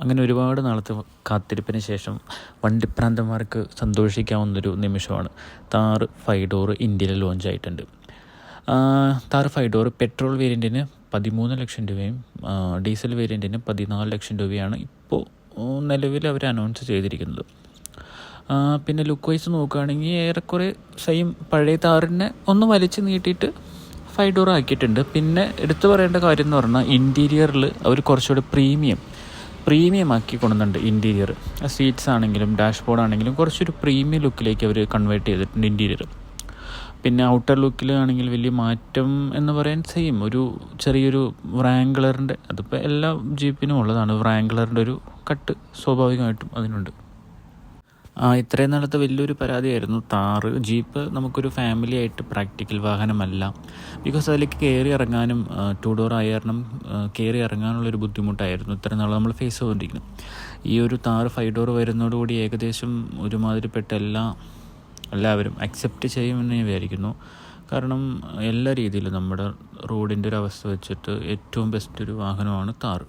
അങ്ങനെ ഒരുപാട് നാളത്തെ കാത്തിരിപ്പിന് ശേഷം വണ്ടിപ്രാന്തന്മാർക്ക് സന്തോഷിക്കാവുന്നൊരു നിമിഷമാണ്. താർ 5 ഡോർ ഇന്ത്യയിൽ ലോഞ്ച് ആയിട്ടുണ്ട്. താർ 5 ഡോർ പെട്രോൾ വേരിയൻറ്റിന് 13 ലക്ഷം രൂപയും ഡീസൽ വേരിയൻറ്റിന് 14 ലക്ഷം രൂപയാണ് ഇപ്പോൾ നിലവിൽ അവർ അനൗൺസ് ചെയ്തിരിക്കുന്നത്. പിന്നെ ലുക്ക് വൈസ് നോക്കുകയാണെങ്കിൽ ഏറെക്കുറെ സെയിം പഴയ താറിനെ ഒന്ന് വലിച്ചു നീട്ടിയിട്ട് 5 ഡോർ ആക്കിയിട്ടുണ്ട്. പിന്നെ എടുത്തു പറയേണ്ട കാര്യം എന്ന് പറഞ്ഞാൽ ഇൻറ്റീരിയറിൽ അവർ കുറച്ചുകൂടി പ്രീമിയം ആക്കി കൊണ്ടുവന്നുണ്ട്. ഇൻറ്റീരിയർ സീറ്റ്സ് ആണെങ്കിലും ഡാഷ്ബോർഡ് ആണെങ്കിലും കുറച്ചൊരു പ്രീമിയം ലുക്കിലേക്ക് അവർ കൺവേർട്ട് ചെയ്തിട്ടുണ്ട് ഇൻറ്റീരിയർ. പിന്നെ ഔട്ടർ ലുക്കിൽ ആണെങ്കിൽ വലിയ മാറ്റം എന്ന് പറയാൻ സെയിം ഒരു ചെറിയൊരു വ്രാംഗ്ലറിൻ്റെ, അതിപ്പോൾ എല്ലാ ജീപ്പിനും ഉള്ളതാണ്, വ്രാംഗ്ലറിൻ്റെ ഒരു കട്ട് സ്വാഭാവികമായിട്ടും അതിനുണ്ട്. ഇത്രയും നാളത്തെ വലിയൊരു പരാതിയായിരുന്നു താറ് ജീപ്പ് നമുക്കൊരു ഫാമിലി ആയിട്ട് പ്രാക്ടിക്കൽ വാഹനമല്ല. ബിക്കോസ് അതിലേക്ക് കയറി ഇറങ്ങാനും 2 ഡോർ ആയ കാരണം കയറി ഇറങ്ങാനുള്ളൊരു ബുദ്ധിമുട്ടായിരുന്നു ഇത്രയും നാൾ നമ്മൾ ഫേസ് ചെയ്തുകൊണ്ടിരിക്കുന്നത്. ഈ ഒരു താറ് 5 ഡോർ വരുന്നതോടുകൂടി ഏകദേശം ഒരുമാതിരിപ്പെട്ട എല്ലാവരും അക്സെപ്റ്റ് ചെയ്യുമെന്ന് ഞാൻ വിചാരിക്കുന്നു. കാരണം എല്ലാ രീതിയിലും നമ്മുടെ റോഡിൻ്റെ ഒരു അവസ്ഥ വെച്ചിട്ട് ഏറ്റവും ബെസ്റ്റ് ഒരു വാഹനമാണ് താറ്.